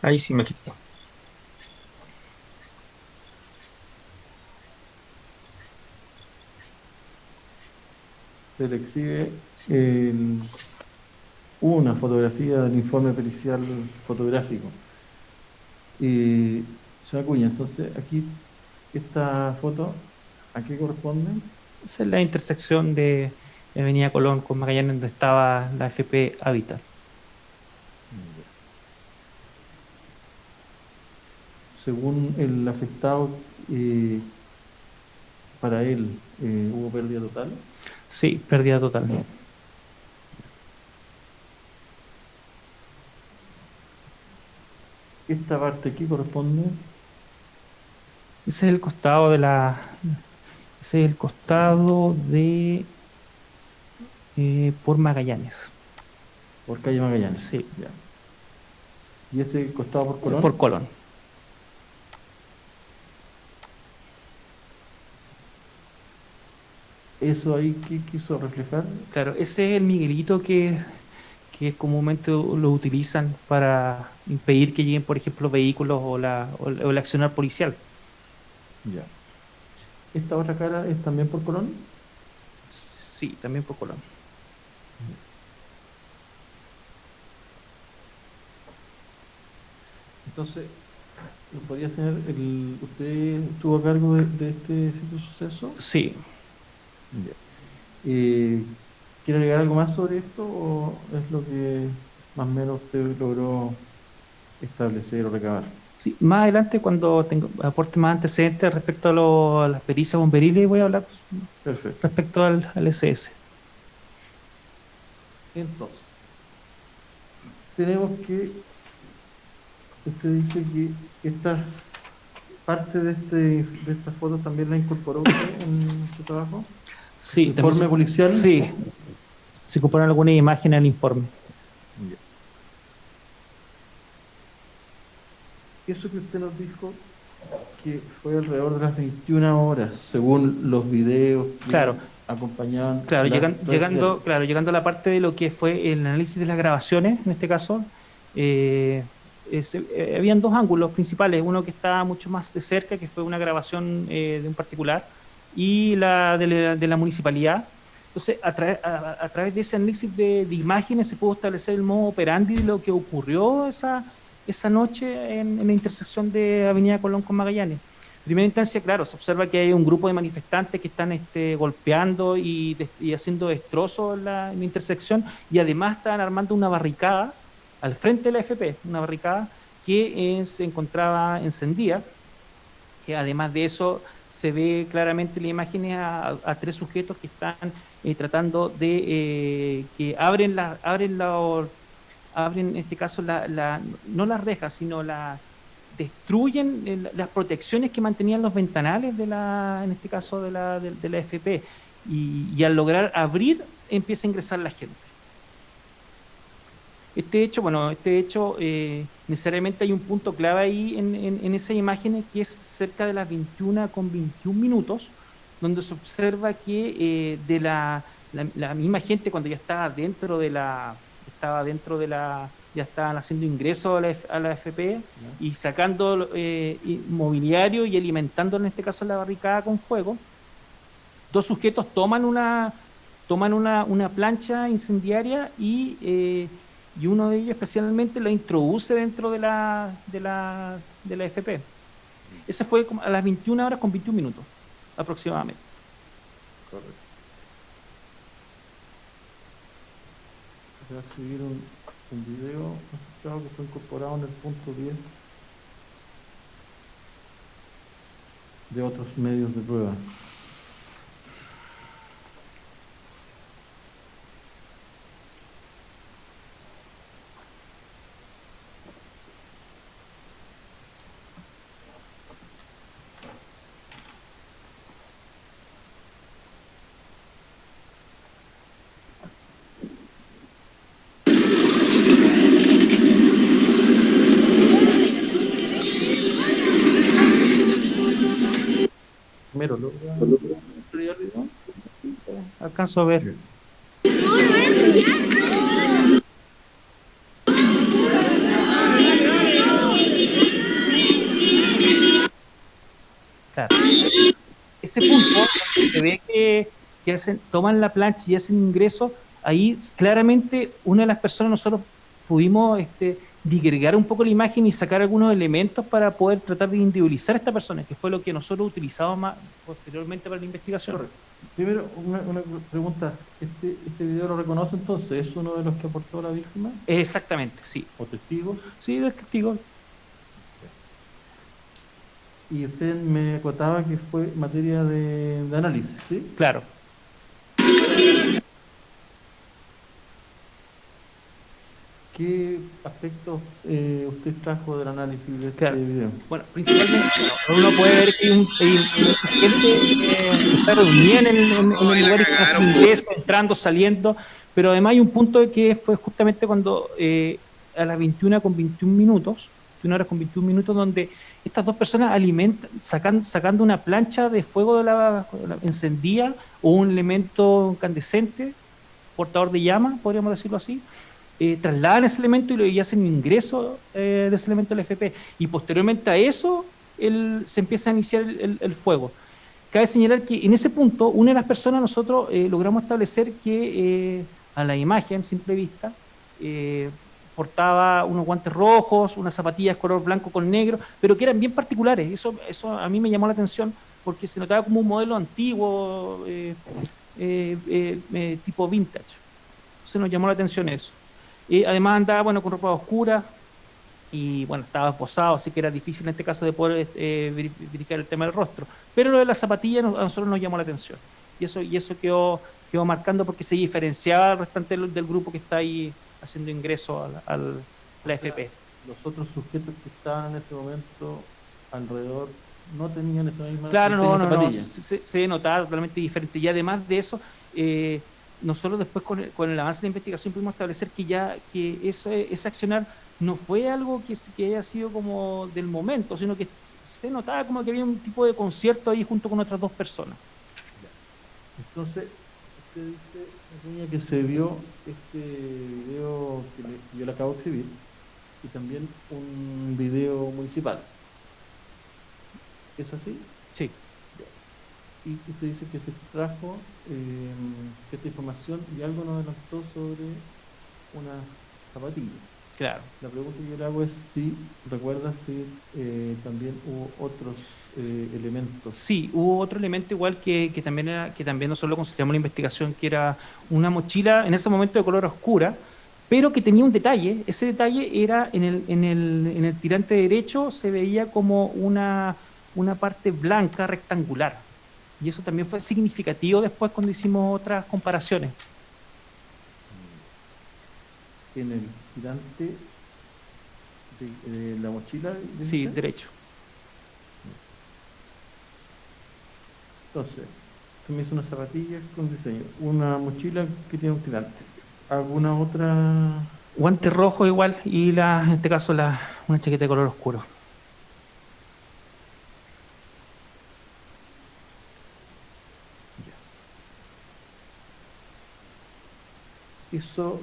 Ahí sí me quito. Se le exhibe una fotografía del informe pericial fotográfico. Señora Acuña, entonces aquí esta foto, ¿a qué corresponde? Esa es la intersección de Avenida Colón con Magallanes, donde estaba la FP Habitat. Ya. Según el afectado, para él hubo pérdida total. Sí, pérdida total. Esta parte aquí corresponde Ese es el costado de ese es el costado de por Magallanes. por calle Magallanes. Sí, Ya. Y ese costado por Colón, por Colón. eso ahí, ¿qué quiso reflejar? Claro, ese es el Miguelito que comúnmente lo utilizan para impedir que lleguen, por ejemplo, vehículos o el accionar policial. Ya. Esta otra cara es también por Colón. Sí, también por Colón. Ya. Entonces, ¿podría ser usted estuvo a cargo de este sitio de suceso? Sí. Ya. Eh, ¿Quiere agregar algo más sobre esto o es lo que más o menos usted logró establecer o recabar? Sí, más adelante, cuando tengo, aporte más antecedentes respecto a las pericias bomberiles, voy a hablar Perfecto. respecto al SS. Entonces, tenemos que, usted dice que esta parte de estas fotos también la incorporó usted en su trabajo, en su Sí, también informe policial. sí, se incorporan algunas imágenes al informe. Ya. Eso que usted nos dijo que fue alrededor de las 21 horas, según los videos que Claro, acompañaban claro, las redes sociales. llegando a la parte de lo que fue el análisis de las grabaciones, en este caso, eh, habían dos ángulos principales, uno que estaba mucho más de cerca, que fue una grabación de un particular, y de la municipalidad. Entonces, a través de ese análisis de imágenes se pudo establecer el modo operandi de lo que ocurrió esa noche en la intersección de Avenida Colón con Magallanes. En primera instancia, claro, se observa que hay un grupo de manifestantes que están golpeando y haciendo destrozos en la intersección y además están armando una barricada al frente de la FP, una barricada que se encontraba encendida, que además de eso se ve claramente en las imágenes a tres sujetos que están tratando que abren en este caso no las rejas, sino destruyen las protecciones que mantenían los ventanales en este caso de la FP, y al lograr abrir empieza a ingresar la gente. Este hecho necesariamente hay un punto clave ahí en esas imágenes que es cerca de las 21:21, donde se observa que la misma gente cuando ya estaba dentro de ya estaban haciendo ingresos a la FP ¿Ya? y sacando mobiliario y alimentando en este caso la barricada con fuego. Dos sujetos toman una plancha incendiaria y uno de ellos especialmente la introduce dentro de la FP. Ese fue como a las 21 horas con 21 minutos aproximadamente. Correcto. Se va a exhibir un video asociado que fue incorporado en el punto 10 de otros medios de prueba. Primero, logra estudiar el video. Alcanzo a ver. Bien. ve que toman la plancha y hacen ingreso, ahí claramente una de las personas nosotros pudimos digregar un poco la imagen y sacar algunos elementos para poder tratar de individualizar a esta persona, que fue lo que nosotros utilizamos más posteriormente para la investigación. Correcto. Primero, una pregunta. ¿Este video lo reconoce entonces? ¿Es uno de los que aportó la víctima? Exactamente, sí. ¿O testigos? Sí, del testigo. Y usted me contaba que fue materia de análisis, ¿sí? Claro. ¿Qué aspectos usted trajo del análisis de este Claro. video? Bueno, principalmente uno puede ver que hay gente que está reunida en el lugar y que hace ingreso, entrando, saliendo, pero además hay un punto que fue justamente cuando a las 21:21, 21 horas con 21 minutos, donde estas dos personas sacando una plancha de fuego de la encendida o un elemento incandescente, portador de llama, podríamos decirlo así, trasladan ese elemento y hacen ingreso de ese elemento al FP. Y posteriormente a eso se empieza a iniciar el fuego. Cabe señalar que en ese punto, una de las personas nosotros logramos establecer que a la imagen, simple vista, portaba unos guantes rojos, unas zapatillas color blanco con negro, pero que eran bien particulares. Eso a mí me llamó la atención porque se notaba como un modelo antiguo, tipo vintage. Entonces nos llamó la atención eso. Además andaba, bueno, con ropa oscura y, bueno, estaba esposado, así que era difícil en este caso de poder verificar el tema del rostro. Pero lo de las zapatillas a nosotros nos llamó la atención. Y eso quedó marcando porque se diferenciaba al restante del grupo que está ahí haciendo ingreso a la FP. Los otros sujetos que estaban en ese momento alrededor no tenían esa misma zapatilla. Se notaba totalmente diferente. Y además de eso, nosotros después con el avance de la investigación pudimos establecer que ese accionar no fue algo que haya sido como del momento, sino que se notaba como que había un tipo de concierto ahí junto con otras dos personas. Entonces, usted dice que se vio este video que yo le acabo de exhibir y también un video municipal. ¿Es así? Sí. Y usted dice que se trajo esta información y algo nos adelantó sobre una zapatilla. Claro. La pregunta que yo le hago es si recuerda si también hubo otros elementos. Sí, hubo otro elemento igual que también nosotros lo consideramos en la investigación, que era una mochila en ese momento de color oscura, pero que tenía un detalle. Ese detalle era en el tirante derecho se veía como una parte blanca rectangular. Y eso también fue significativo después cuando hicimos otras comparaciones. En el tirante de la mochila. Sí, derecho. Entonces, tú me hizo una zapatilla con diseño, una mochila que tiene un tirante. ¿Alguna otra? Guante rojo igual y en este caso una chaqueta de color oscuro. Eso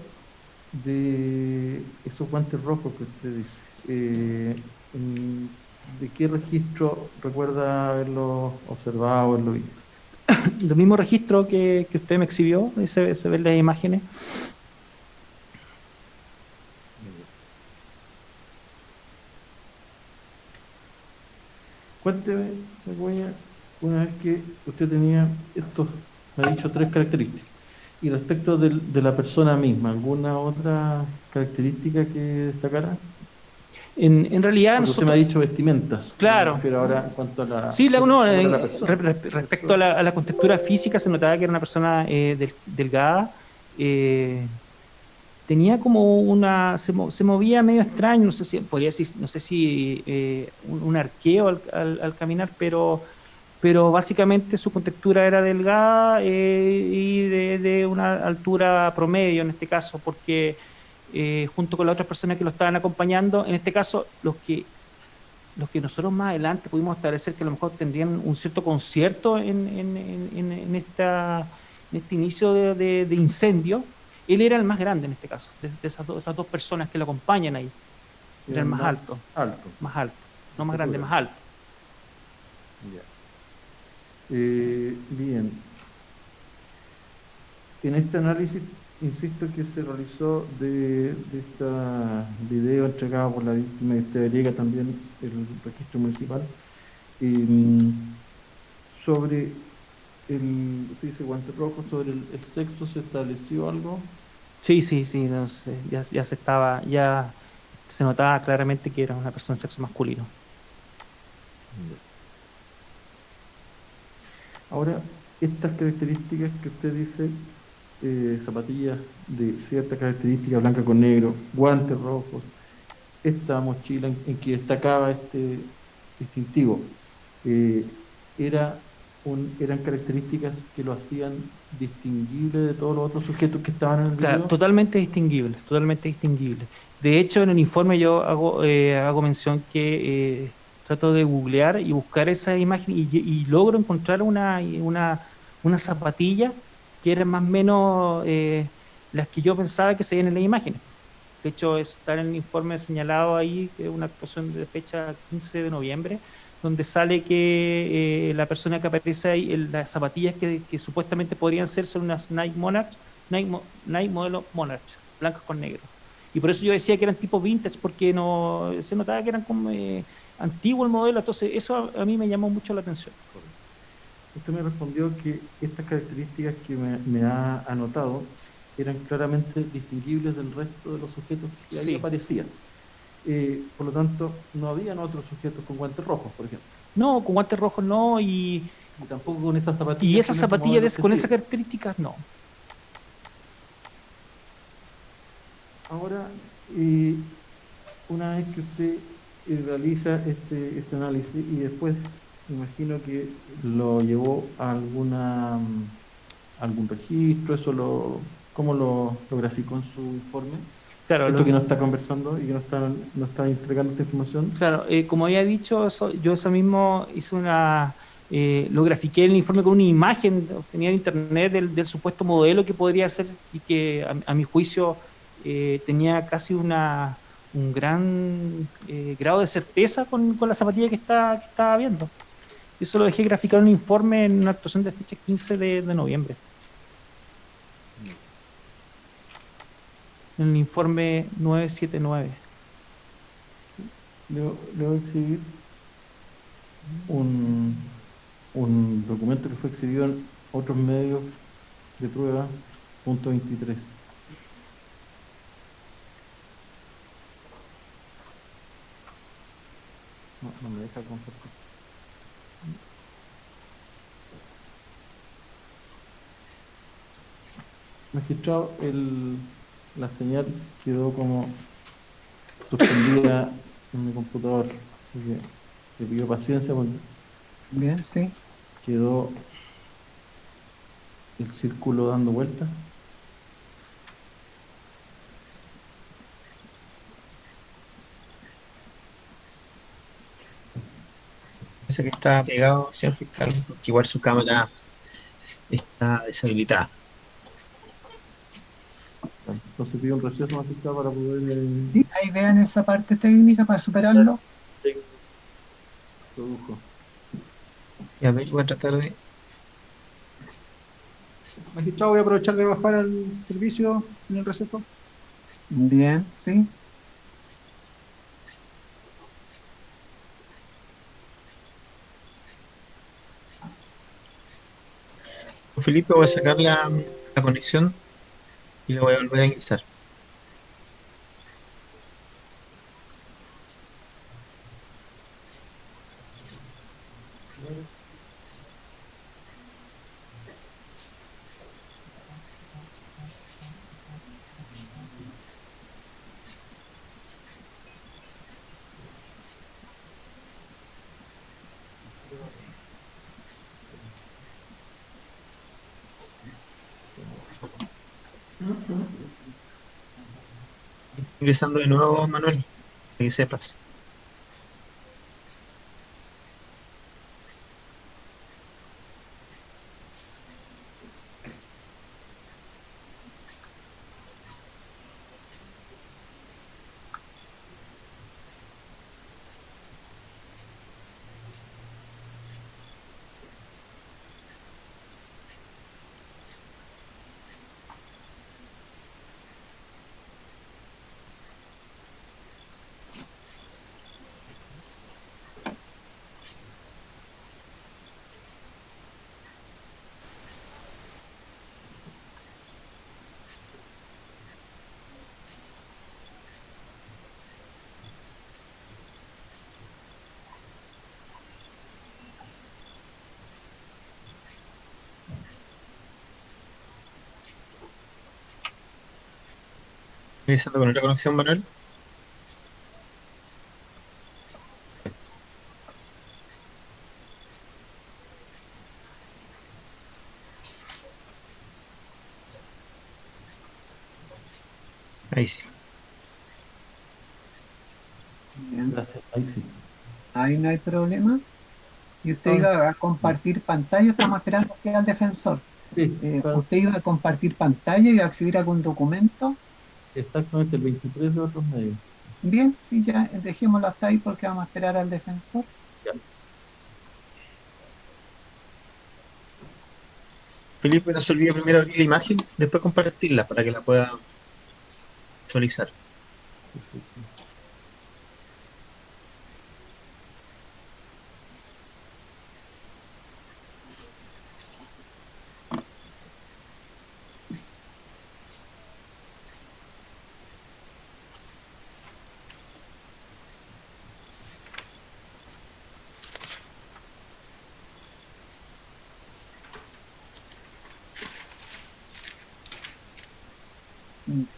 de esos guantes rojos que usted dice, ¿de qué registro recuerda haberlo observado, haberlo visto? Los mismos registros que usted me exhibió, se ven las imágenes. Cuénteme, Cigüeña, una vez que usted tenía estos, me ha dicho, 3 características. Y respecto de la persona misma, ¿alguna otra característica que destacara? En realidad porque usted me ha dicho vestimentas. Claro. Pero ahora en cuanto a la... Sí, persona. Respecto a la contextura física se notaba que era una persona delgada. Tenía como se movía medio extraño, no sé si podría decir, no sé si un arqueo al caminar, pero básicamente su contextura era delgada y de una altura promedio en este caso, porque junto con las otras personas que lo estaban acompañando, en este caso los que nosotros más adelante pudimos establecer que a lo mejor tendrían un cierto concierto en este inicio de incendio, él era el más grande en este caso, de estas dos personas que lo acompañan ahí. Era el más alto. Más alto. No más grande, más alto. Ya. Bien. en este análisis, insisto que se realizó de este video entregado por la víctima y usted agrega también el registro municipal, eh, sobre usted dice guante rojo, sobre el sexo, ¿se estableció algo? Sí, sí, sí, no sé, ya se estaba, ya se notaba claramente que era una persona de sexo masculino. Ya. Ahora, estas características que usted dice, zapatillas de cierta característica, blanca con negro, guantes rojos, esta mochila en que destacaba este distintivo, eh, era eran características que lo hacían distinguible de todos los otros sujetos que estaban en el Claro, video. totalmente distinguible, totalmente distinguible. De hecho, en el informe yo hago mención que trato de googlear y buscar esa imagen y logro encontrar una zapatilla que eran más o menos las que yo pensaba que se veían en las imágenes. De hecho, eso está en el informe señalado ahí, que es una actuación de fecha 15 de noviembre, donde sale que la persona que aparece ahí, las zapatillas que supuestamente podrían ser son unas Nike Monarch, Nike modelo Monarch, blancas con negro. Y por eso yo decía que eran tipo vintage, porque no se notaba que eran como antiguo el modelo, entonces eso a mí me llamó mucho la atención. Correcto. Usted me respondió que estas características que me ha anotado eran claramente distinguibles del resto de los sujetos que ahí Sí. aparecían. Por lo tanto, no habían otros sujetos con guantes rojos, por ejemplo, No, con guantes rojos no, y tampoco con esas y zapatillas esas con ese zapatillas modelo con esas específico. características no. Ahora, una vez que usted realiza este análisis y después, me imagino que lo llevó a algún registro, ¿cómo lo graficó en su informe? Claro, Esto que nos está conversando y que nos está entregando esta información. claro, como había dicho, yo eso mismo hice lo grafiqué en el informe con una imagen obtenida de internet del supuesto modelo que podría ser y que a mi juicio tenía casi un gran grado de certeza con la zapatilla que estaba viendo. Eso lo dejé graficado en un informe en una actuación de fecha 15 de noviembre, en el informe 979. Le voy a exhibir un, un documento que fue exhibido en otros medios de prueba, punto 23. No, no me deja compartir. Magistrado, la señal quedó como suspendida en mi computador. Así que le pido paciencia porque Bien, sí. quedó el círculo dando vueltas. Parece que está pegado, señor fiscal, porque igual su cámara está deshabilitada. Bueno, entonces pido un receso magistrado para poder Sí, ahí vean esa parte técnica para superarlo. técnico produjo. Y a ver, voy a tratar de. Magistrado, voy a aprovechar de bajar al servicio en el receso. Bien, sí. Felipe, voy a sacar la conexión y la voy a volver a ingresar. Ingresando de nuevo, Manuel, para que sepas. Revisando con otra conexión, Manuel. Ahí sí. Bien, Gracias. Ahí sí. ahí no hay problema. Y usted Ah, iba a compartir pantalla, estamos esperando hacia el defensor. sí, claro, Usted iba a compartir pantalla y a exhibir algún documento. exactamente el 23 de otros medios. Bien, sí, ya dejémoslo hasta ahí porque vamos a esperar al defensor. Ya. Felipe, no se olvide primero abrir la imagen, después compartirla para que la pueda actualizar. Perfecto.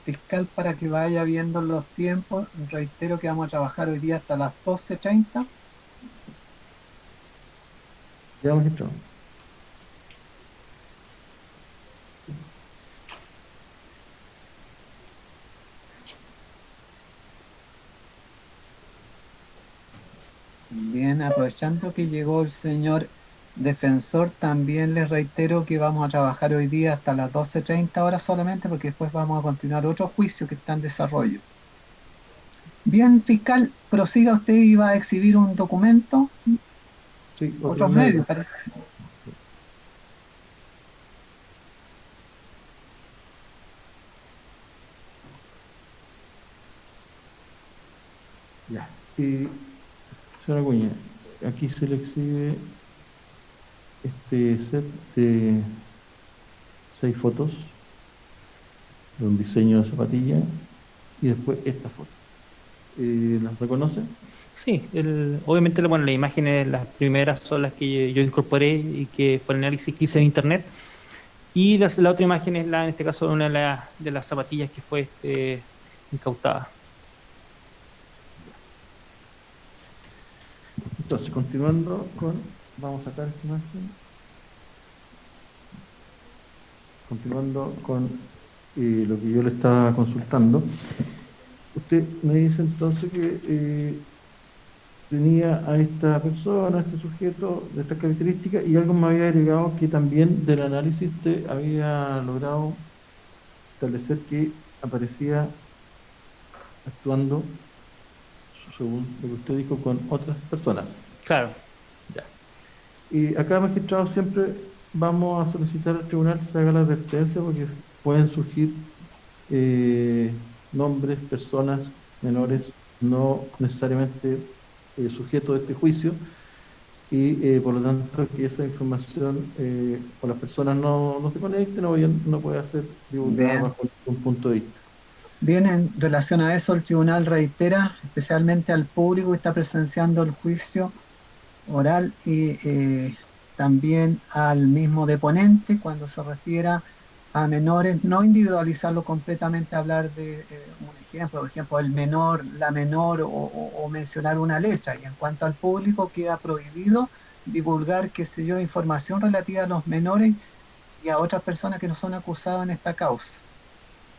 Fiscal, para que vaya viendo los tiempos, reitero que vamos a trabajar hoy día hasta las 12:30. Ya, magistrado. Bien, aprovechando que llegó el señor defensor, también les reitero que vamos a trabajar hoy día hasta las 12:30 horas solamente, porque después vamos a continuar otro juicio que está en desarrollo. Bien, fiscal, prosiga usted y va a exhibir un documento, Sí, otros otros medios. medios, parece. Ya. Y, señora Acuña, aquí se le exhibe este set de 6 fotos de un diseño de zapatilla y después esta foto. ¿Las reconoce? Sí, obviamente bueno, las imágenes, las primeras son las que yo incorporé y que fue el análisis que hice en internet. Y la otra imagen es en este caso, una de las zapatillas que fue incautada. Entonces, continuando con, vamos a sacar esta imagen, continuando con lo que yo le estaba consultando. Usted me dice entonces que tenía a esta persona, a este sujeto, de estas características, y algo me había agregado que también del análisis usted había logrado establecer que aparecía actuando, según lo que usted dijo, con otras personas. Claro, Ya. Y acá, magistrado, siempre vamos a solicitar al tribunal que se haga la advertencia porque pueden surgir nombres, personas menores, no necesariamente sujetos de este juicio, y por lo tanto que esa información o las personas no se conecten o bien no puede ser divulgada Bien. bajo ningún punto de vista. Bien, en relación a eso, el tribunal reitera especialmente al público que está presenciando el juicio oral y también al mismo deponente cuando se refiera a menores, no individualizarlo completamente, hablar de un ejemplo, por ejemplo, el menor, la menor o mencionar una letra. Y en cuanto al público, queda prohibido divulgar, qué sé yo, información relativa a los menores y a otras personas que no son acusadas en esta causa.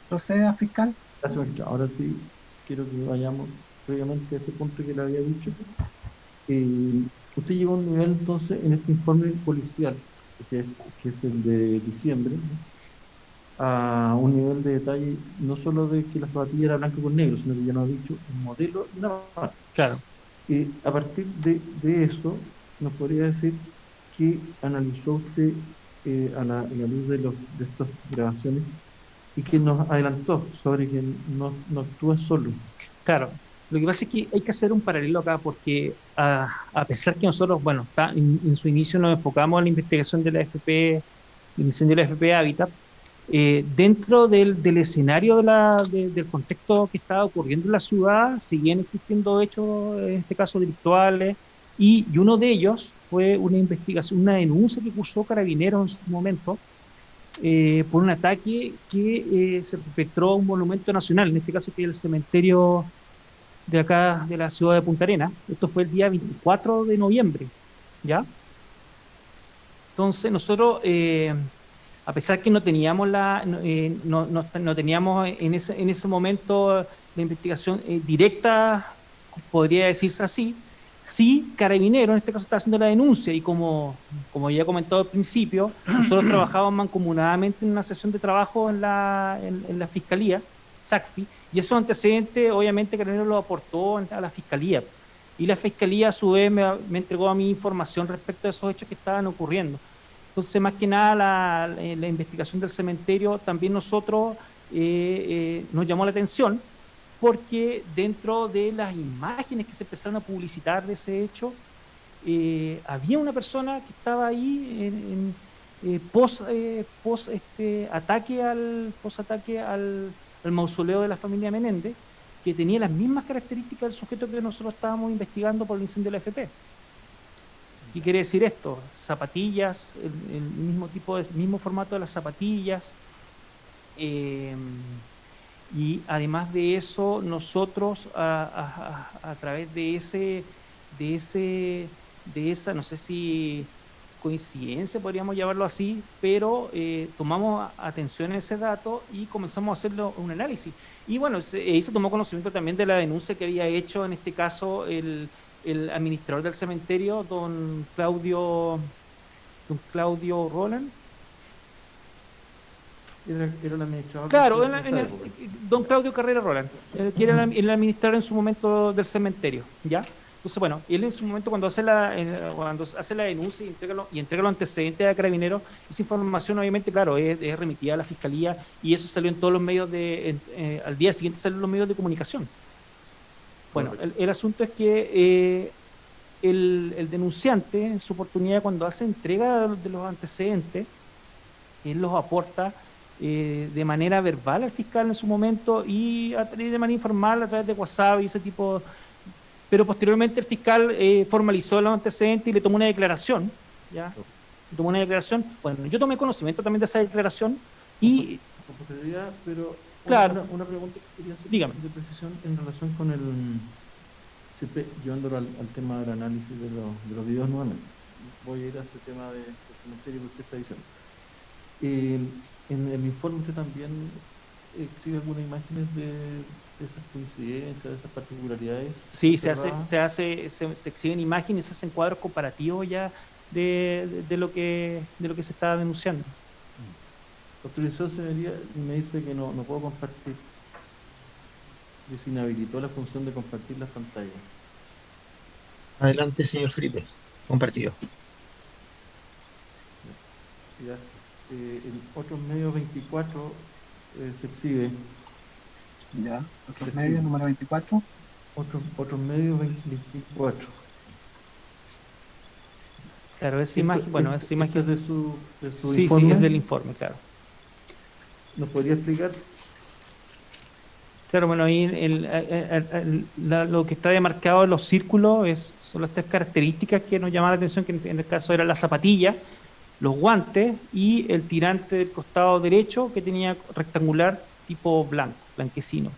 ¿Proceda, fiscal? Gracias, magistrado. Ahora sí quiero que vayamos previamente a ese punto que le había dicho. Eh, Usted llegó a un nivel entonces en este informe policial, que es el de diciembre, ¿no?, a un nivel de detalle no solo de que la zapatilla era blanca con negro, sino que ya nos ha dicho un modelo y una marca. claro. Y a partir de eso, nos podría decir que analizó usted a la luz de estas grabaciones y que nos adelantó sobre que no actúa solo. Claro, lo que pasa es que hay que hacer un paralelo acá porque a pesar que nosotros, bueno, en su inicio nos enfocamos en la investigación de la FP, la emisión de la FP Habitat, dentro del escenario del contexto que estaba ocurriendo en la ciudad, seguían existiendo hechos, en este caso delictuales, y uno de ellos fue una investigación, una denuncia que cursó Carabineros en su momento, por un ataque que se perpetró a un monumento nacional, en este caso que es el cementerio de acá, de la ciudad de Punta Arenas. Esto fue el día 24 de noviembre, ¿ya? Entonces nosotros, a pesar que no teníamos no teníamos en ese momento la investigación directa, podría decirse así, sí, Carabinero en este caso está haciendo la denuncia y como ya he comentado al principio, nosotros trabajábamos mancomunadamente en una sesión de trabajo en la Fiscalía, SACFI, y esos antecedentes obviamente Carabinero los aportó a la Fiscalía. Y la Fiscalía a su vez me entregó a mí información respecto a esos hechos que estaban ocurriendo. Entonces, más que nada, la investigación del cementerio también nosotros nos llamó la atención porque dentro de las imágenes que se empezaron a publicitar de ese hecho, había una persona que estaba ahí post ataque al mausoleo de la familia Menéndez, que tenía las mismas características del sujeto que nosotros estábamos investigando por el incendio de la FP. ¿Qué quiere decir esto? Zapatillas, el mismo tipo mismo formato de las zapatillas. Y además de eso, nosotros a través de esa, no sé si coincidencia, podríamos llamarlo así, pero tomamos atención a ese dato y comenzamos a hacerlo un análisis. Y bueno, ahí se tomó conocimiento también de la denuncia que había hecho, en este caso, el administrador del cementerio, don Claudio Roland. Era el administrador. Claro, don Claudio Carrera Roland, que era el administrador en su momento del cementerio, ¿ya? Entonces, bueno, él en su momento cuando hace la denuncia y entrega los antecedentes a Carabineros, esa información obviamente, claro, es remitida a la Fiscalía y eso salió en todos los medios al día siguiente salió en los medios de comunicación. Bueno, el asunto es que el denunciante, en su oportunidad, cuando hace entrega de los antecedentes, él los aporta de manera verbal al fiscal en su momento y de manera informal a través de WhatsApp y ese tipo. Pero posteriormente el fiscal formalizó los antecedentes y le tomó una declaración, ¿ya? Le tomó una declaración. Bueno, yo tomé conocimiento también de esa declaración y... Con posterioridad, pero claro, una pregunta que quería hacer dígame. de precisión en relación con siempre llevándolo al tema del análisis de los videos nuevamente. Voy a ir a ese tema del cementerio que usted está diciendo. En el informe usted también exhibe algunas imágenes de esas coincidencias, de esas particularidades. Sí, se exhiben imágenes, se hacen cuadros comparativos ya de lo que se está denunciando. La autorización señoría me dice que no puedo compartir. Que se inhabilitó la función de compartir las pantallas. Adelante, señor Felipe. Compartido. Gracias. En otros medios 24 se exhibe. Ya, otros medios, número 24. Otros medios 24. Claro, esa imagen, bueno, esa imagen es de su sí, informe. Sí, es del informe, claro. ¿Nos podría explicar? Claro, bueno, ahí lo que está demarcado en los círculos son las tres características que nos llamaban la atención, que en el caso era la zapatilla, los guantes y el tirante del costado derecho que tenía rectangular tipo blanquecino.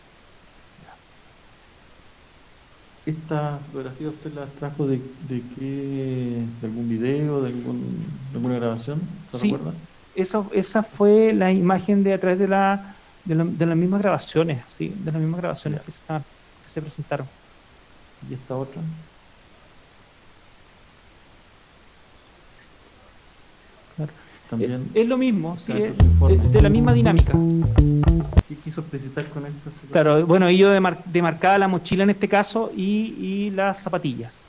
¿Esta fotografía usted la trajo de algún video, de alguna grabación? ¿Se Sí, recuerda? esa fue la imagen a través de las mismas grabaciones, sí, de las mismas grabaciones que se presentaron. ¿Y esta otra? Claro. También Es lo mismo, sí, es de la misma dinámica. ¿Qué quiso explicitar con esto? Claro, bueno, ahí yo demarcaba la mochila en este caso y las zapatillas.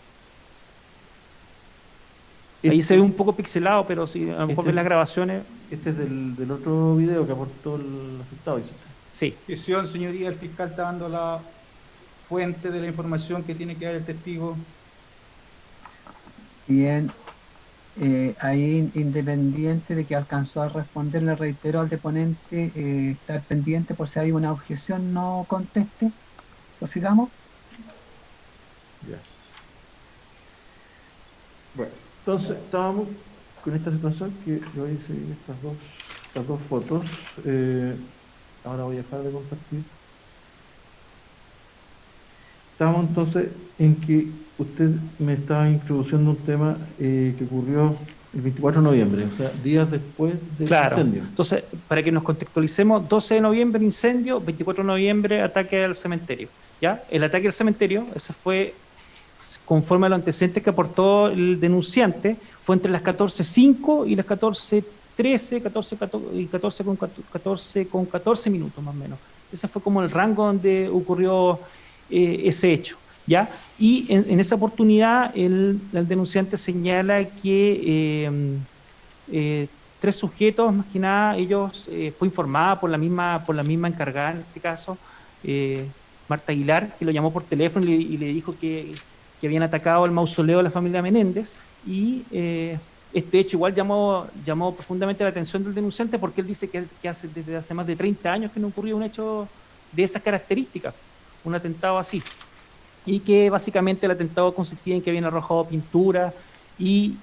Ahí se ve un poco pixelado, pero sí, a lo mejor ven las grabaciones. Este es del otro video que aportó el afectado, dice. Sí. Sesión, señoría, el fiscal está dando la fuente de la información que tiene que dar el testigo. Bien, ahí independiente de que alcanzó a responder, le reitero al deponente estar pendiente por si hay una objeción, no conteste. ¿Prosigamos? Ya. Bueno, entonces estábamos con esta situación que yo voy a seguir estas dos las dos fotos. Ahora voy a dejar de compartir. Estamos entonces en que usted me estaba introduciendo un tema que ocurrió el 24 de noviembre, o sea, días después del Claro. incendio. Entonces, para que nos contextualicemos, 12 de noviembre incendio, 24 de noviembre ataque al cementerio. ¿Ya? El ataque al cementerio, ese fue, conforme a los antecedentes que aportó el denunciante, fue entre las 14:05 y las 14:13, 14 con 14 minutos más o menos. Ese fue como el rango donde ocurrió ese hecho. ¿Ya? Y en esa oportunidad el denunciante señala que tres sujetos, más que nada, ellos fue informada por la misma encargada en este caso, Marta Aguilar, que lo llamó por teléfono y le dijo que habían atacado el mausoleo de la familia Menéndez, y este hecho igual llamó profundamente la atención del denunciante, porque él dice que desde hace más de 30 años que no ocurrió un hecho de esas características, un atentado así, y que básicamente el atentado consistía en que habían arrojado pintura y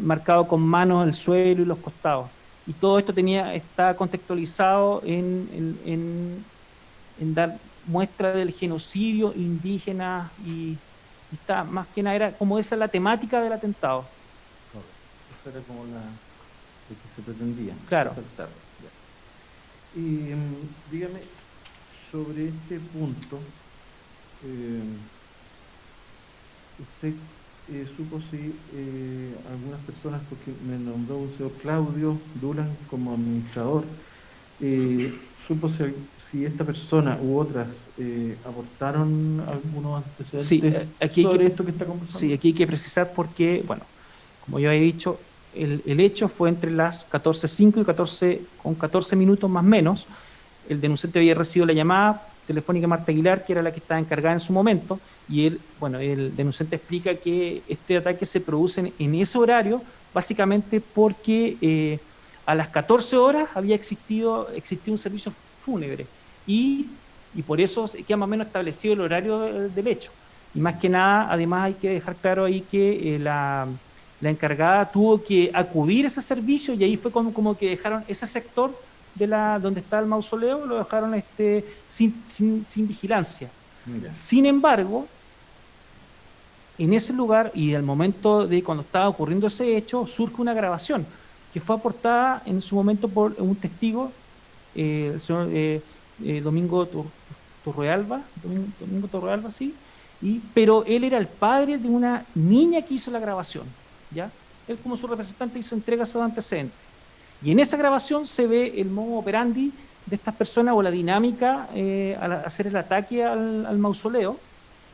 marcado con manos el suelo y los costados. Y todo esto está contextualizado en dar muestra del genocidio indígena y está, más que nada, era como esa la temática del atentado. Esa era como lo que se pretendía. Claro. Resaltar. Y dígame, sobre este punto, usted supo si algunas personas, porque me nombró un señor Claudio Dulan como administrador, supo si esta persona u otras aportaron algunos antecedentes Sí, aquí sobre esto que está conversando. Sí, aquí hay que precisar porque, bueno, como yo había dicho, el hecho fue entre las 14:05 y 14 minutos más o menos. El denunciante había recibido la llamada telefónica de Marta Aguilar, que era la que estaba encargada en su momento, y el denunciante explica que este ataque se produce en ese horario, básicamente porque a las 14 horas había existido un servicio fúnebre, y por eso queda más o menos establecido el horario del hecho. Y más que nada, además hay que dejar claro ahí que la encargada tuvo que acudir a ese servicio, y ahí fue como que dejaron ese sector donde está el mausoleo, lo dejaron sin vigilancia. Mira. Sin embargo, en ese lugar y al momento de cuando estaba ocurriendo ese hecho, surge una grabación que fue aportada en su momento por un testigo, el señor Domingo Torrealba, sí, pero él era el padre de una niña que hizo la grabación, ¿ya? Él, como su representante, hizo entrega de esos antecedentes. Y en esa grabación se ve el modo operandi de estas personas, o la dinámica al hacer el ataque al mausoleo,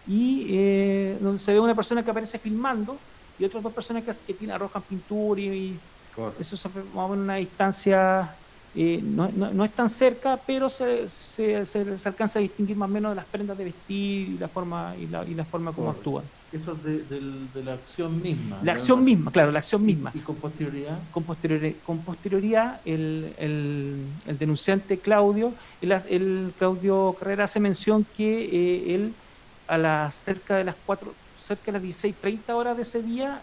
y donde se ve una persona que aparece filmando y otras dos personas que arrojan pintura y eso se ve más o menos en una distancia, no es tan cerca, pero se alcanza a distinguir más o menos de las prendas de vestir y la forma como actúan. Eso es de la acción misma. La acción misma, claro, la acción misma. ¿Y con posterioridad? Con posterioridad, el denunciante Claudio Carrera hace mención que él cerca de las 16:30 horas de ese día,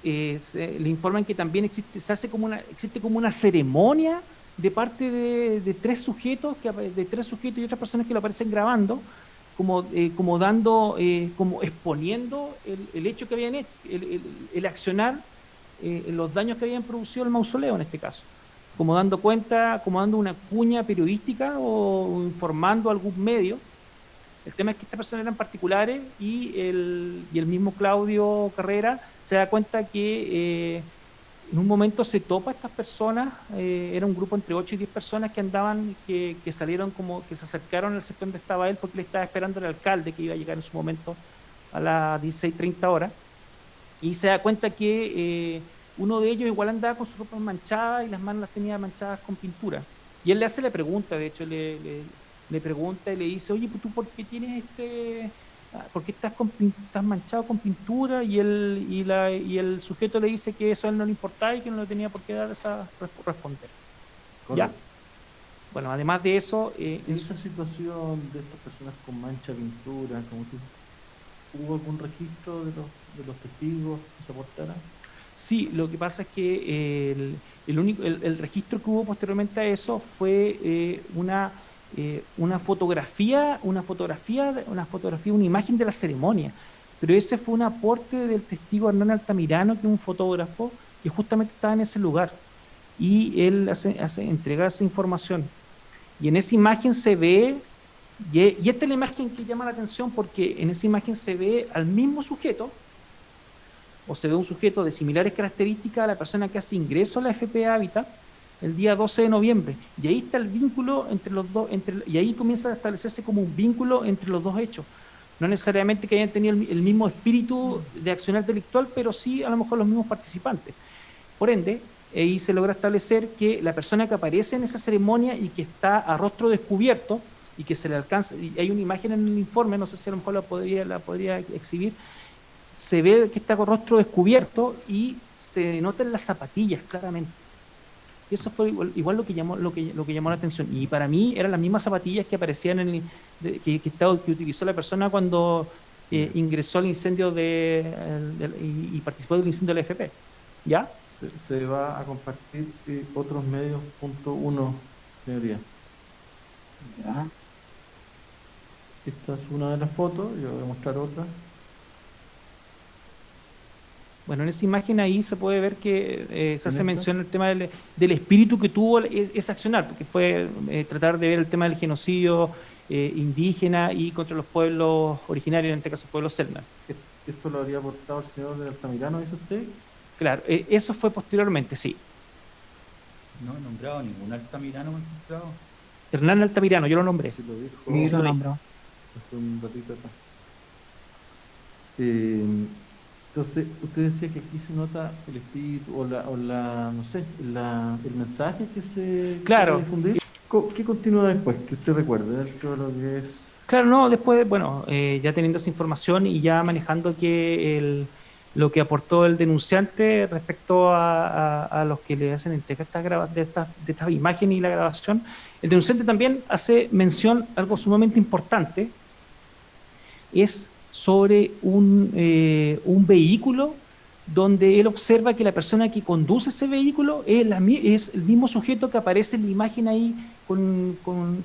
le informan que también existe como una ceremonia de parte de tres sujetos y otras personas que lo aparecen grabando, como dando, como exponiendo el hecho que habían hecho, el accionar, los daños que habían producido el mausoleo en este caso, como dando una cuña periodística o informando a algún medio. El tema es que estas personas eran particulares, y el mismo Claudio Carrera se da cuenta que en un momento se topa a estas personas, era un grupo entre 8 y 10 personas que andaban, que salieron, como que se acercaron al sector donde estaba él, porque le estaba esperando el alcalde, que iba a llegar en su momento a las 16:30 horas, y se da cuenta que uno de ellos igual andaba con sus ropas manchadas y las manos las tenía manchadas con pintura. Y él le hace la pregunta, de hecho le pregunta y le dice: oye, pues tú, ¿por qué tienes por qué estás manchado con pintura? Y el sujeto le dice que eso a él no le importaba y que no le tenía por qué responder. ¿Ya? Bueno, además de eso, en esa situación de estas personas con mancha de pintura, ¿hubo algún registro de los testigos que se aportaran? Sí, lo que pasa es que el registro que hubo posteriormente a eso fue una fotografía, una imagen de la ceremonia. Pero ese fue un aporte del testigo Hernán Altamirano, que es un fotógrafo que justamente estaba en ese lugar. Y él entrega esa información. Y en esa imagen se ve, y esta es la imagen que llama la atención, porque en esa imagen se ve al mismo sujeto, o se ve un sujeto de similares características a la persona que hace ingreso a la FP Habitat el día 12 de noviembre. Y ahí está el vínculo entre los dos, y ahí comienza a establecerse como un vínculo entre los dos hechos. No necesariamente que hayan tenido el mismo espíritu de accionar delictual, pero sí a lo mejor los mismos participantes. Por ende, ahí se logra establecer que la persona que aparece en esa ceremonia y que está a rostro descubierto y que se le alcanza, y hay una imagen en el informe, no sé si a lo mejor la podría exhibir, se ve que está con rostro descubierto y se notan las zapatillas claramente. Y eso fue igual lo que llamó la atención. Y para mí eran las mismas zapatillas que aparecían que utilizó la persona cuando ingresó al incendio y participó del incendio de la FP. ¿Ya? Se va a compartir otros medios, punto 1, señoría. Ya. Esta es una de las fotos, yo voy a mostrar otra. Bueno, en esa imagen ahí se puede ver que se hace mención el tema del espíritu que tuvo ese accionar, porque fue tratar de ver el tema del genocidio indígena y contra los pueblos originarios, en este caso pueblos Selknam. ¿Esto lo habría aportado el señor de Altamirano, dice usted? Claro, eso fue posteriormente, sí. No he nombrado ningún Altamirano, ¿me he encontrado? Hernán Altamirano, yo lo nombré. Sí, lo dijo Sí, lo nombró. hace un ratito acá. Entonces, usted decía que aquí se nota el espíritu no sé, el mensaje que se Claro. quiere difundir. ¿Qué continúa después, que usted recuerde, dentro de lo que es? Claro, no, después, bueno, ya teniendo esa información y ya manejando que lo que aportó el denunciante respecto a los que le hacen entrega de estas imágenes y la grabación, el denunciante también hace mención algo sumamente importante, es sobre un vehículo donde él observa que la persona que conduce ese vehículo es el mismo sujeto que aparece en la imagen ahí con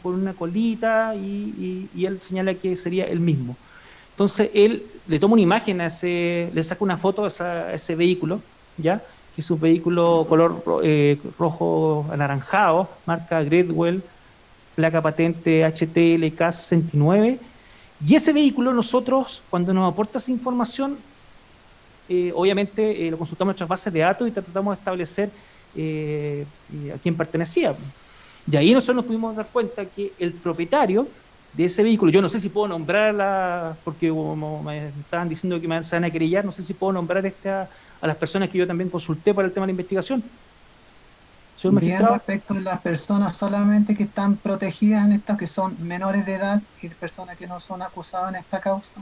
una colita y él señala que sería el mismo. Entonces él le toma una imagen le saca una foto a ese vehículo, ¿ya? Que es un vehículo color rojo anaranjado, marca Greatwell, placa patente HTLK 69. Y ese vehículo nosotros, cuando nos aporta esa información, obviamente lo consultamos en nuestras bases de datos y tratamos de establecer a quién pertenecía. Y ahí nosotros nos pudimos dar cuenta que el propietario de ese vehículo, yo no sé si puedo nombrarla, porque como me estaban diciendo que se van a querellar, no sé si puedo nombrar a las personas que yo también consulté para el tema de la investigación. Señor Bien, magistrado. respecto de las personas solamente que están protegidas en estas, que son menores de edad y personas que no son acusadas en esta causa.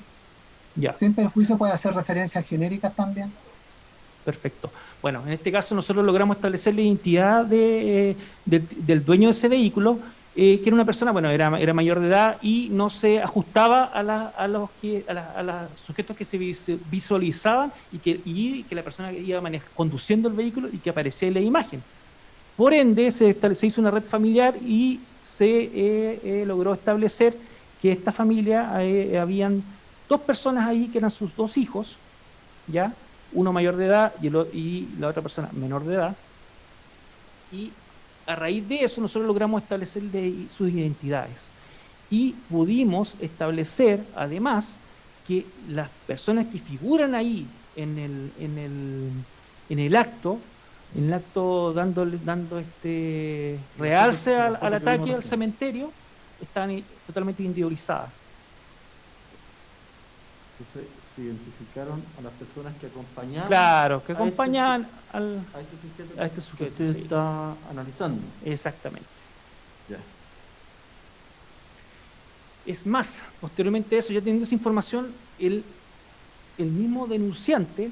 Ya. Siempre el juicio puede hacer referencias genéricas también. Perfecto. Bueno, en este caso nosotros logramos establecer la identidad del dueño de ese vehículo, que era una persona, bueno, era mayor de edad y no se ajustaba a los sujetos que se visualizaban y que la persona que iba conduciendo el vehículo y que aparecía en la imagen. Por ende, se hizo una red familiar y se logró establecer que esta familia, habían dos personas ahí que eran sus dos hijos, ¿ya? Uno mayor de edad y la otra persona menor de edad. Y a raíz de eso nosotros logramos establecer sus identidades. Y pudimos establecer, además, que las personas que figuran ahí en el acto dando realce al ataque al cementerio, están totalmente individualizadas. Entonces, se identificaron a las personas que acompañaban. Claro, que acompañaban a este sujeto. Que usted Sí. está analizando. Exactamente. Ya. Es más, posteriormente a eso, ya teniendo esa información, el mismo denunciante,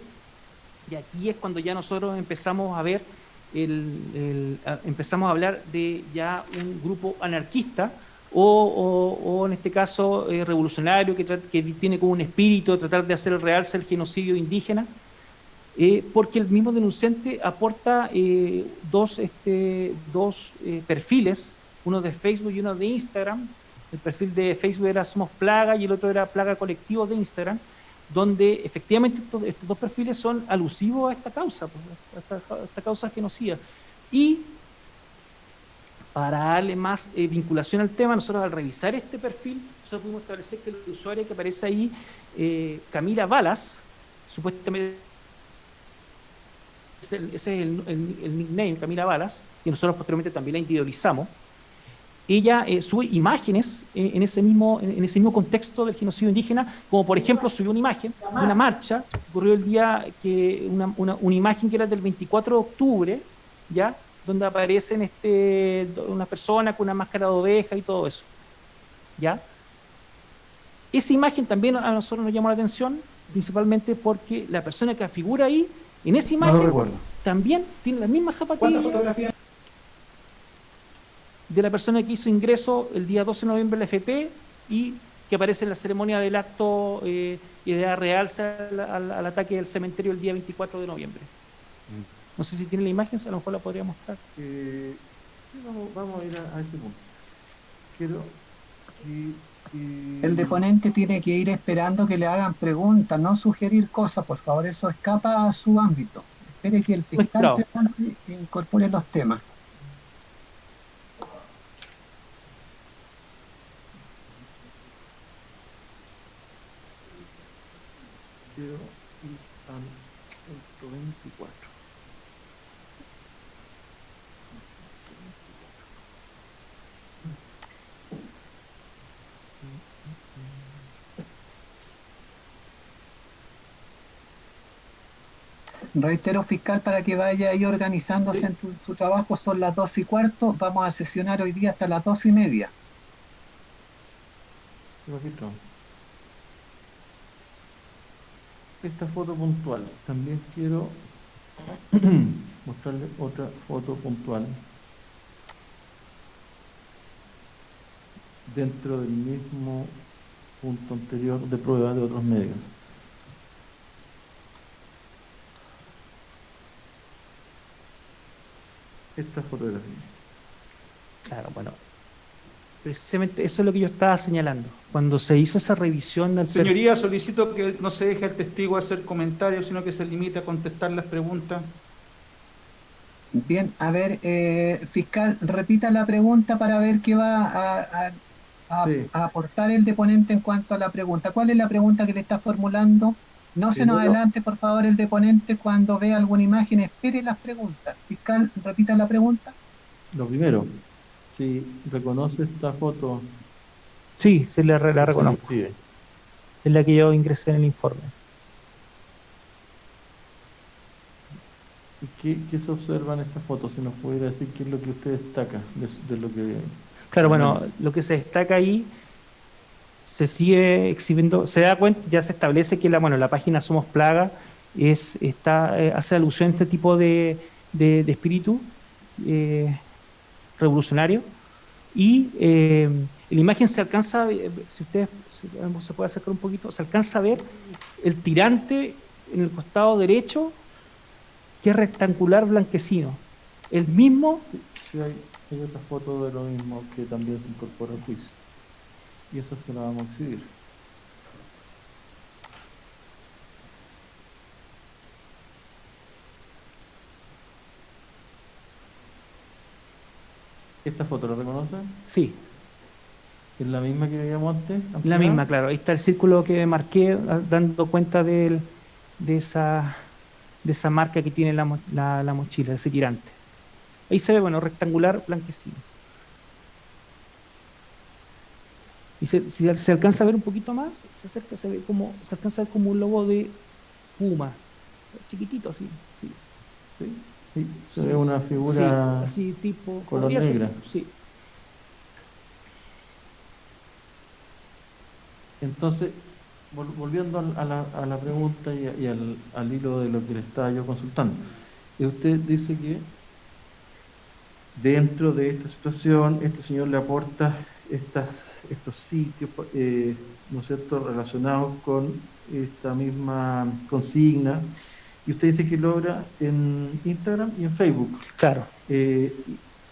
y aquí es cuando ya nosotros empezamos a ver, empezamos a hablar de ya un grupo anarquista o en este caso revolucionario que tiene como un espíritu de tratar de hacer el realce el genocidio indígena. porque el mismo denunciante aporta dos perfiles, uno de Facebook y uno de Instagram. El perfil de Facebook era Somos Plaga y el otro era Plaga Colectivo de Instagram, donde efectivamente estos dos perfiles son alusivos a esta causa, pues, a esta causa genocida. Y para darle más vinculación al tema, nosotros al revisar este perfil, nosotros pudimos establecer que el usuario que aparece ahí, Camila Balas, supuestamente ese es el nickname, Camila Balas, y nosotros posteriormente también la individualizamos. Ella sube imágenes en ese mismo contexto del genocidio indígena, como por ejemplo subió una imagen de una marcha, ocurrió el día que una imagen que era del 24 de octubre, ¿ya? Donde aparecen una persona con una máscara de oveja y todo eso, ¿ya? Esa imagen también a nosotros nos llamó la atención, principalmente porque la persona que figura ahí, en esa imagen, también tiene las mismas zapatillas de la persona que hizo ingreso el día 12 de noviembre en la FP y que aparece en la ceremonia del acto y de realza al ataque del cementerio el día 24 de noviembre. No sé si tiene la imagen, a lo mejor la podría mostrar. Sí, vamos a ir a ese punto. Quiero que... El deponente tiene que ir esperando que le hagan preguntas, no sugerir cosas, por favor, eso escapa a su ámbito. Espere que el fiscal pregunte e incorpore los temas. Quiero ir al punto 24. Reitero, fiscal, para que vaya ahí organizándose en su trabajo, son las 2:15, vamos a sesionar hoy día hasta las 2:30. Esta foto puntual, también quiero mostrarle otra foto puntual dentro del mismo punto anterior de prueba de otros medios. Esta fotografía. Claro, bueno, precisamente eso es lo que yo estaba señalando. Cuando se hizo esa revisión del Señoría, solicito que no se deje al testigo hacer comentarios, sino que se limite a contestar las preguntas. Bien, a ver, fiscal, repita la pregunta para ver qué va a aportar el deponente en cuanto a la pregunta. ¿Cuál es la pregunta que le está formulando? No se nos adelante, por favor, el deponente cuando vea alguna imagen, espere las preguntas. Fiscal, repita la pregunta. Lo primero, si reconoce esta foto. Sí, sí la reconozco. Sí. Es la que yo ingresé en el informe. ¿Y qué se observa en esta foto? Si nos pudiera decir qué es lo que usted destaca de lo que... Claro, bueno, lo que se destaca ahí se sigue exhibiendo, se da cuenta, ya se establece que la página Somos Plaga hace alusión a este tipo de espíritu revolucionario, y en la imagen se alcanza, si ustedes se puede acercar un poquito, se alcanza a ver el tirante en el costado derecho, que es rectangular blanquecino, el mismo. Sí, hay otra foto de lo mismo que también se incorpora al juicio, y eso se lo vamos a exhibir. ¿Esta foto la reconocen? Sí. ¿Es la misma que veíamos antes? La misma, claro. Ahí está el círculo que marqué, dando cuenta de esa marca que tiene la mochila, ese tirante. Ahí se ve, bueno, rectangular blanquecino. Y si se alcanza a ver un poquito más, se alcanza a ver como un logo de puma, chiquitito así. Sí. ¿Sí? Sí, se ve una figura, sí, así tipo color negra. Sí. Entonces, volviendo a la pregunta y al hilo de lo que le estaba yo consultando, usted dice que dentro de esta situación, este señor le aporta estos sitios, ¿no es cierto?, relacionados con esta misma consigna, Y usted dice que logra en Instagram y en Facebook Claro.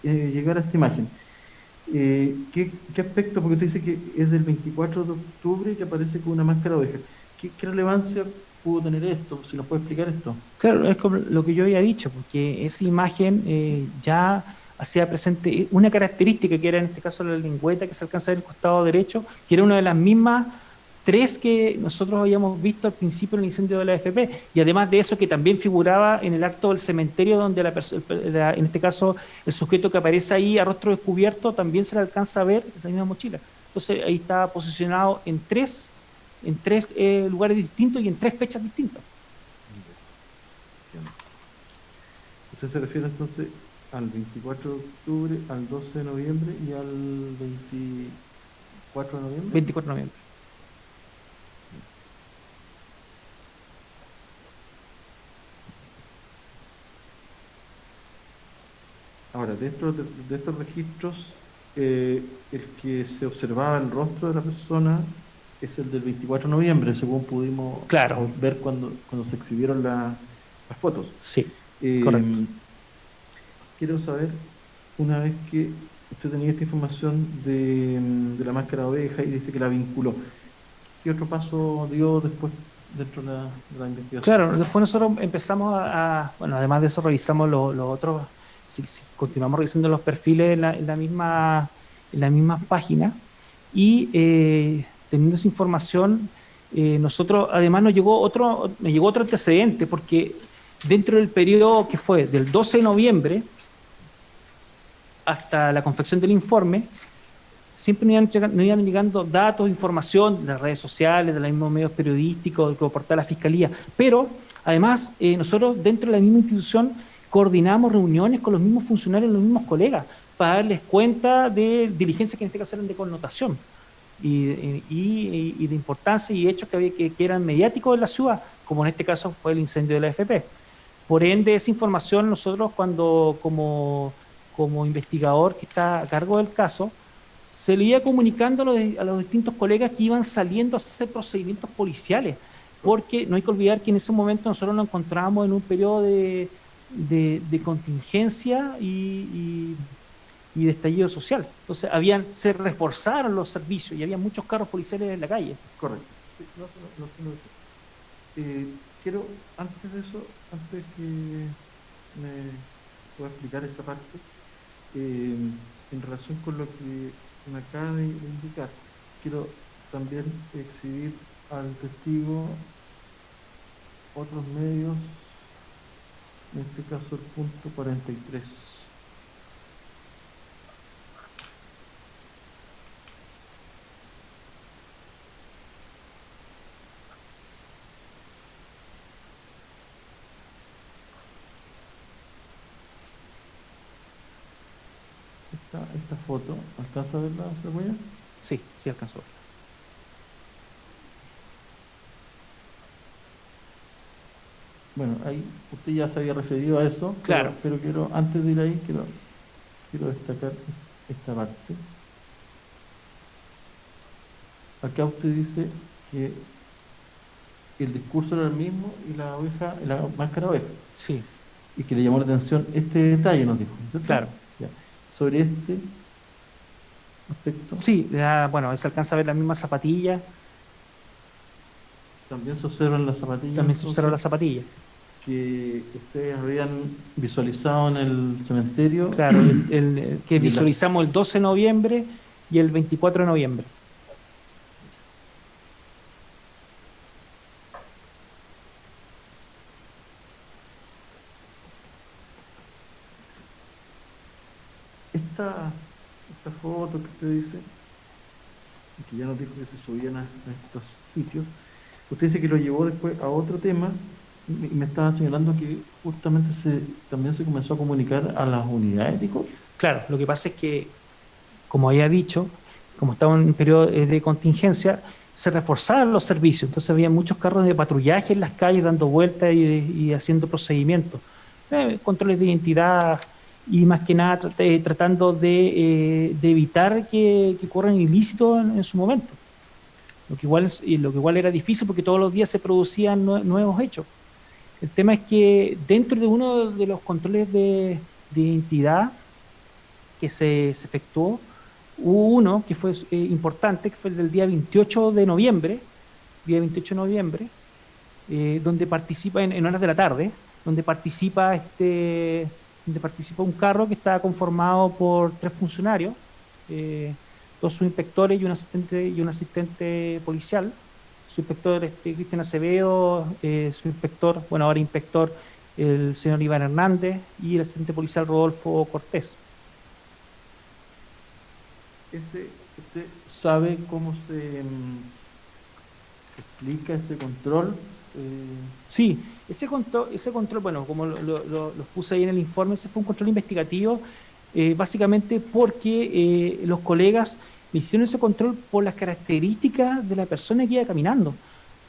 llegar a esta imagen. ¿Qué aspecto? Porque usted dice que es del 24 de octubre y que aparece con una máscara de oveja. ¿Qué relevancia pudo tener esto? Si nos puede explicar esto. Claro, es como lo que yo había dicho, porque esa imagen ya hacía presente una característica que era en este caso la lengüeta que se alcanza en el costado derecho, que era una de las mismas tres que nosotros habíamos visto al principio en el incendio de la AFP, y además de eso que también figuraba en el acto del cementerio donde en este caso el sujeto que aparece ahí a rostro descubierto también se le alcanza a ver esa misma mochila. Entonces ahí está posicionado en tres lugares distintos y en tres fechas distintas. Usted se refiere entonces al 24 de octubre, al 12 de noviembre y al 24 de noviembre. 24 de noviembre. Ahora, dentro de estos registros, el que se observaba el rostro de la persona es el del 24 de noviembre, según pudimos Claro. ver cuando se exhibieron las fotos. Sí, correcto. Quiero saber, una vez que usted tenía esta información de la máscara de oveja y dice que la vinculó, ¿qué otro paso dio después dentro de la investigación? Claro, después nosotros empezamos bueno, además de eso revisamos los otros, si continuamos revisando los perfiles en la misma página y teniendo esa información, nosotros además me llegó otro antecedente, porque dentro del periodo que fue del 12 de noviembre hasta la confección del informe, siempre nos iban llegando datos, información de las redes sociales, de los mismos medios periodísticos, que aporta la Fiscalía, pero además nosotros dentro de la misma institución coordinamos reuniones con los mismos funcionarios, los mismos colegas, para darles cuenta de diligencias que en este caso eran de connotación y de importancia y hechos que eran mediáticos en la ciudad, como en este caso fue el incendio de la AFP. Por ende, esa información nosotros cuando como investigador que está a cargo del caso, se le iba comunicando a los distintos colegas que iban saliendo a hacer procedimientos policiales, porque no hay que olvidar que en ese momento nosotros nos encontrábamos en un periodo de contingencia y de estallido social. Entonces se reforzaron los servicios y había muchos carros policiales en la calle. Correcto. Sí, quiero, antes de eso, antes que me pueda explicar esa parte, en relación con lo que me acaba de indicar, quiero también exhibir al testigo otros medios, en este caso el punto 43. Esta foto, ¿alcanza a verla, Cebolla? Sí, sí alcanzó. Bueno, ahí usted ya se había referido a eso, claro, pero quiero, antes de ir ahí, quiero destacar esta parte. Acá usted dice que el discurso era el mismo y la máscara oveja. Sí. Y que le llamó la atención este detalle, nos dijo, ¿cierto? Claro. Ya. Sobre este aspecto. Sí, bueno, ahí se alcanza a ver las mismas zapatillas. También se observan las zapatillas. También se observan las zapatillas. Que ustedes habían visualizado en el cementerio. Claro, que visualizamos el 12 de noviembre y el 24 de noviembre. Esta foto que usted dice, que ya nos dijo que se subían a estos sitios, usted dice que lo llevó después a otro tema y me estaba señalando que justamente también se comenzó a comunicar a las unidades, dijo. Claro, lo que pasa es que, como había dicho, como estaba en un periodo de contingencia, se reforzaron los servicios, entonces había muchos carros de patrullaje en las calles dando vueltas y haciendo procedimientos, controles de identidad y más que nada tratando de evitar que ocurran ilícitos en su momento. Lo que igual era difícil porque todos los días se producían nuevos hechos. El tema es que dentro de uno de los controles de identidad que se efectuó, hubo uno que fue importante, que fue el del día 28 de noviembre, donde participa en horas de la tarde, donde participa un carro que está conformado por 3 funcionarios, 2 subinspectores y un asistente policial. Su inspector Cristian Acevedo, su inspector, bueno, ahora inspector, el señor Iván Hernández, y el asistente policial Rodolfo Cortés. ¿Usted sabe cómo se explica ese control? Sí, ese control, bueno, como lo puse ahí en el informe, ese fue un control investigativo, básicamente porque los colegas le hicieron ese control por las características de la persona que iba caminando.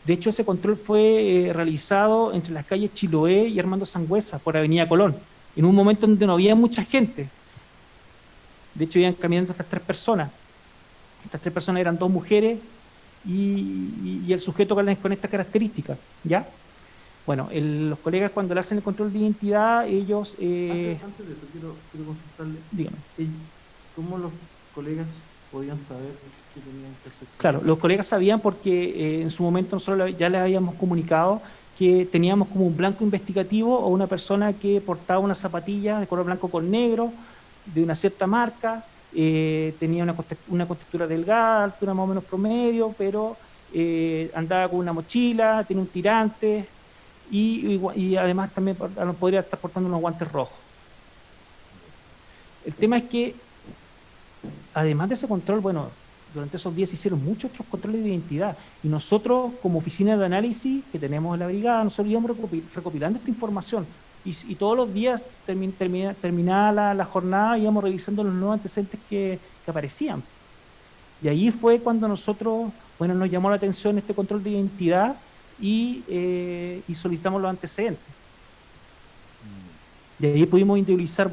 De hecho, ese control fue realizado entre las calles Chiloé y Armando Sangüesa, por Avenida Colón, en un momento donde no había mucha gente. De hecho, iban caminando estas 3 personas. Estas 3 personas eran 2 mujeres y el sujeto con estas características, ¿ya? Bueno, los colegas cuando le hacen el control de identidad, ellos... Antes de eso, quiero consultarle. Dígame. ¿Cómo los colegas podían saber que tenían que hacer? Claro, los colegas sabían porque en su momento nosotros ya les habíamos comunicado que teníamos como un blanco investigativo o una persona que portaba una zapatilla de color blanco con negro, de una cierta marca, tenía una contextura delgada, altura más o menos promedio, pero andaba con una mochila, tiene un tirante y además también podría estar portando unos guantes rojos. El tema es que, además de ese control, bueno, durante esos días se hicieron muchos otros controles de identidad y nosotros, como oficina de análisis que tenemos en la brigada, nosotros íbamos recopilando esta información. Y todos los días, terminada la jornada, íbamos revisando los nuevos antecedentes que aparecían. Y ahí fue cuando nosotros, bueno, nos llamó la atención este control de identidad y solicitamos los antecedentes. Y ahí pudimos individualizar,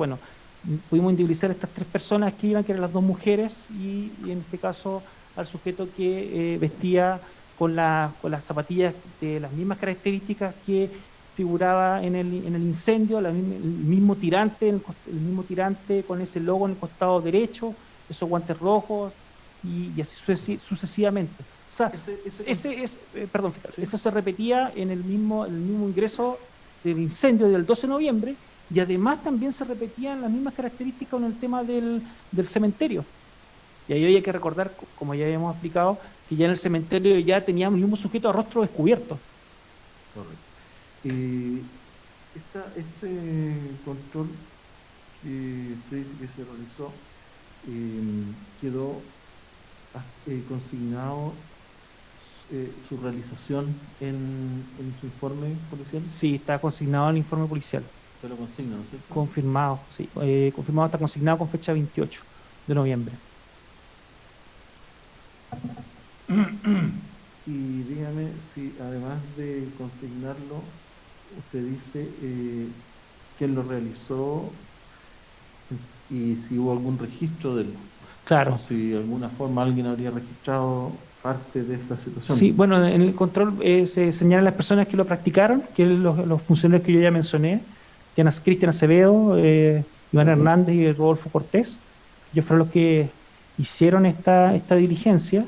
estas 3 personas que iban, que eran las 2 mujeres, y en este caso al sujeto que vestía con las zapatillas de las mismas características que figuraba en el incendio, el mismo tirante con ese logo en el costado derecho, esos guantes rojos y así sucesivamente. O sea, eso se repetía en el mismo ingreso del incendio del 12 de noviembre y además también se repetían las mismas características con el tema del cementerio. Y ahí había que recordar, como ya habíamos explicado, que ya en el cementerio ya teníamos el mismo sujeto a rostro descubierto. Correcto. Este control que usted dice que se realizó quedó consignado su realización en su informe policial. Sí, está consignado en el informe policial. Se lo consigna, ¿no es cierto? Confirmado, sí. Confirmado, está consignado con fecha 28 de noviembre. Y dígame si además de consignarlo, usted dice quién lo realizó y si hubo algún registro de él. Claro. O si de alguna forma alguien habría registrado parte de esa situación. Sí, bueno, en el control se señalan las personas que lo practicaron, que los funcionarios que yo ya mencioné, Cristian Acevedo, Iván Hernández y Rodolfo Cortés. Ellos fueron los que hicieron esta diligencia.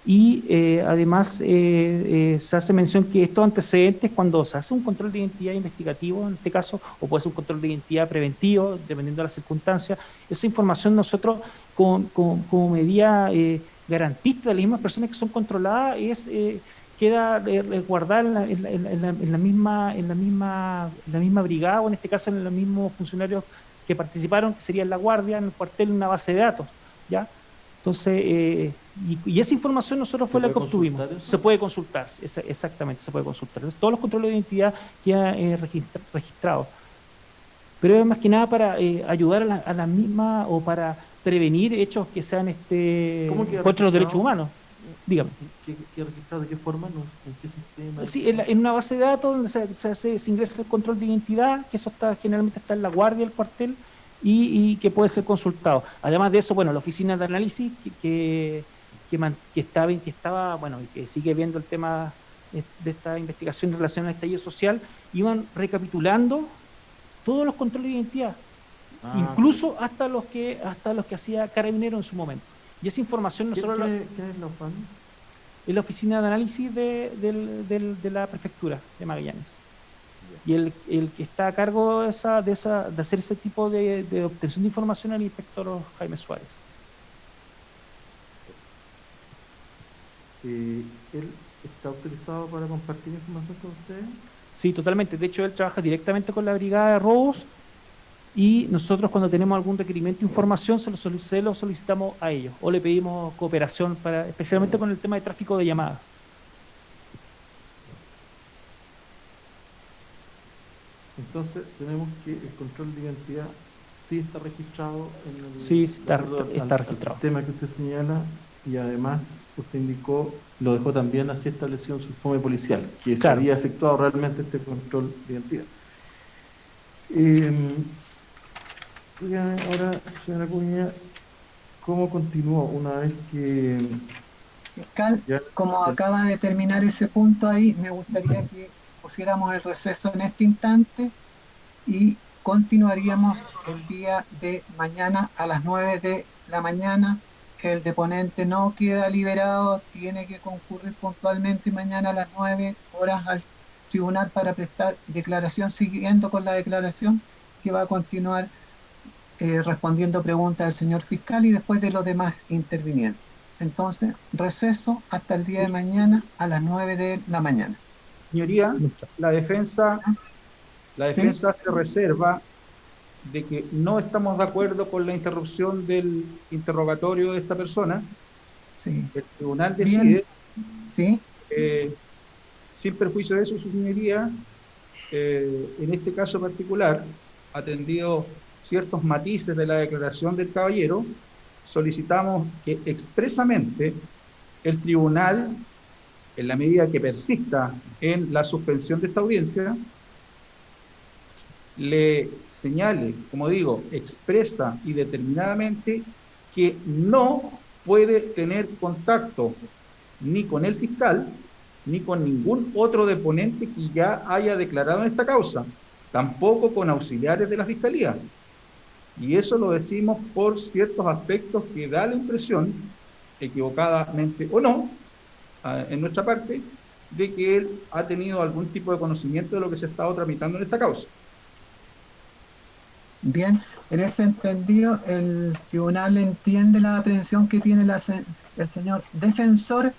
Y además se hace mención que estos antecedentes, cuando se hace un control de identidad investigativo, en este caso, o puede ser un control de identidad preventivo, dependiendo de las circunstancias, esa información nosotros, como medida garantista de las mismas personas que son controladas, queda resguardada en la misma brigada, o en este caso en los mismos funcionarios que participaron, que sería en la guardia, en el cuartel, en una base de datos, ¿ya? Entonces, y esa información nosotros fue la que obtuvimos. Se puede consultar, exactamente, se puede consultar. Entonces, todos los controles de identidad quedan registrados. Pero es más que nada para ayudar a la misma o para prevenir hechos que sean contra los derechos humanos. Dígame. ¿Qué registrado? ¿De qué forma? ¿En qué sistema? Sí, en una base de datos donde se ingresa el control de identidad, que eso generalmente está en la guardia del cuartel, y que puede ser consultado. Además de eso, bueno, la oficina de análisis que estaba, bueno, y que sigue viendo el tema de esta investigación en relación al estallido social, iban recapitulando todos los controles de identidad, incluso hasta los que hacía Carabinero en su momento. Y esa información nosotros ¿Qué es la UFAN? es la oficina de análisis de la prefectura de Magallanes. Y el que está a cargo de hacer ese tipo de obtención de información es el inspector Jaime Suárez. ¿Él está autorizado para compartir información con ustedes? Sí, totalmente. De hecho, él trabaja directamente con la Brigada de Robos y nosotros cuando tenemos algún requerimiento de información se lo solicitamos a ellos o le pedimos cooperación especialmente con el tema de tráfico de llamadas. Entonces tenemos que el control de identidad sí está registrado en el, Sí, está al registrado. sistema que usted señala, y además usted indicó, lo dejó también así establecido en su informe policial, que Claro. se había efectuado realmente este control de identidad. Dígame ahora, señora Acuña, ¿cómo continuó una vez que Fiscal, ya... como acaba de terminar ese punto ahí, me gustaría que pusiéramos el receso en este instante y continuaríamos el día de mañana a las 9 de la mañana. El deponente no queda liberado, tiene que concurrir puntualmente mañana a las 9 horas al tribunal para prestar declaración, siguiendo con la declaración que va a continuar respondiendo preguntas del señor fiscal y después de los demás intervinientes. Entonces, receso hasta el día de mañana a las 9 de la mañana. Señoría, la defensa se reserva de que no estamos de acuerdo con la interrupción del interrogatorio de esta persona. Sí. El tribunal Bien. decide, ¿Sí? sin perjuicio de eso, su señoría, en este caso particular, atendido ciertos matices de la declaración del caballero, solicitamos que expresamente el tribunal, en la medida que persista en la suspensión de esta audiencia, le señale, como digo, expresa y determinadamente que no puede tener contacto ni con el fiscal ni con ningún otro deponente que ya haya declarado en esta causa, tampoco con auxiliares de la fiscalía. Y eso lo decimos por ciertos aspectos que da la impresión, equivocadamente o no, en nuestra parte, de que él ha tenido algún tipo de conocimiento de lo que se ha estado tramitando en esta causa. Bien, en ese entendido, el tribunal entiende la aprehensión que tiene el señor defensor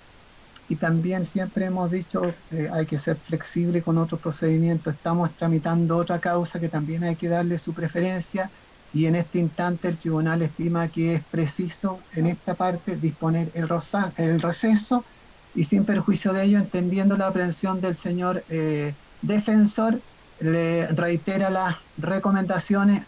y también siempre hemos dicho hay que ser flexible con otros procedimientos. Estamos tramitando otra causa que también hay que darle su preferencia y en este instante el tribunal estima que es preciso en esta parte disponer el receso y sin perjuicio de ello, entendiendo la aprehensión del señor defensor, le reitera las recomendaciones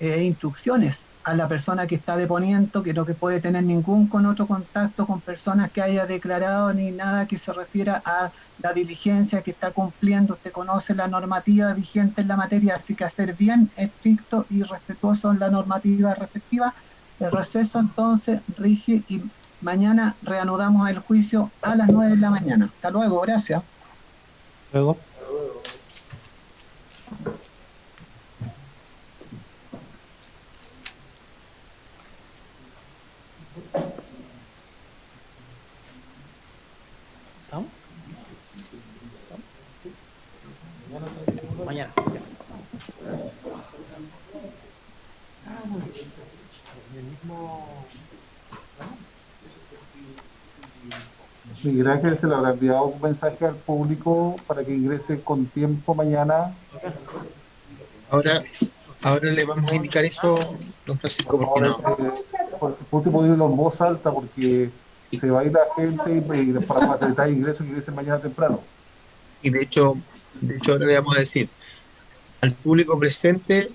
instrucciones a la persona que está deponiendo, que no que puede tener ningún con otro contacto con personas que haya declarado ni nada que se refiera a la diligencia que está cumpliendo. Usted conoce la normativa vigente en la materia, así que hacer bien estricto y respetuoso en la normativa respectiva. El receso entonces rige y mañana reanudamos el juicio a las 9 de la mañana. Hasta luego, gracias. Luego. ¿Estamos? ¿Sí? Mañana. Miguel Ángel se le habrá enviado un mensaje al público para que ingrese con tiempo mañana. Ahora le vamos a indicar eso, don Francisco, porque no. Por último, dilo en voz alta porque se va a ir la gente y para facilitar ingresos que ingresen mañana temprano. Y de hecho ahora le vamos a decir al público presente,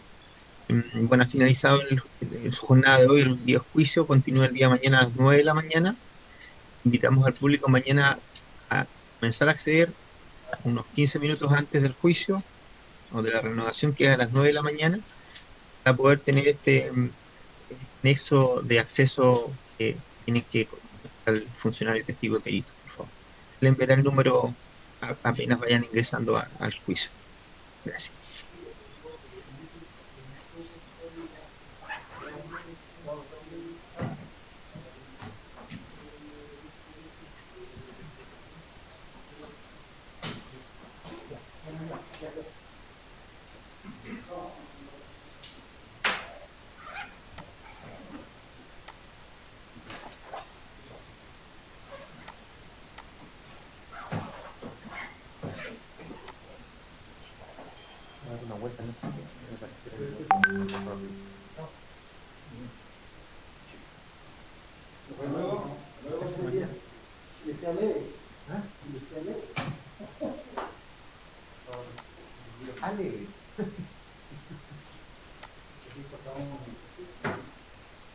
bueno, ha finalizado su jornada de hoy, el día de juicio, continúa el día de mañana a las 9 de la mañana. Invitamos al público mañana a comenzar a acceder unos 15 minutos antes del juicio o de la renovación, que es a las 9 de la mañana, para poder tener este nexo de acceso que tiene que contestar el funcionario testigo de perito, por favor. Le enviará el número apenas vayan ingresando al juicio. Gracias.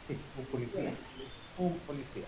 Sí, un policía. Un policía.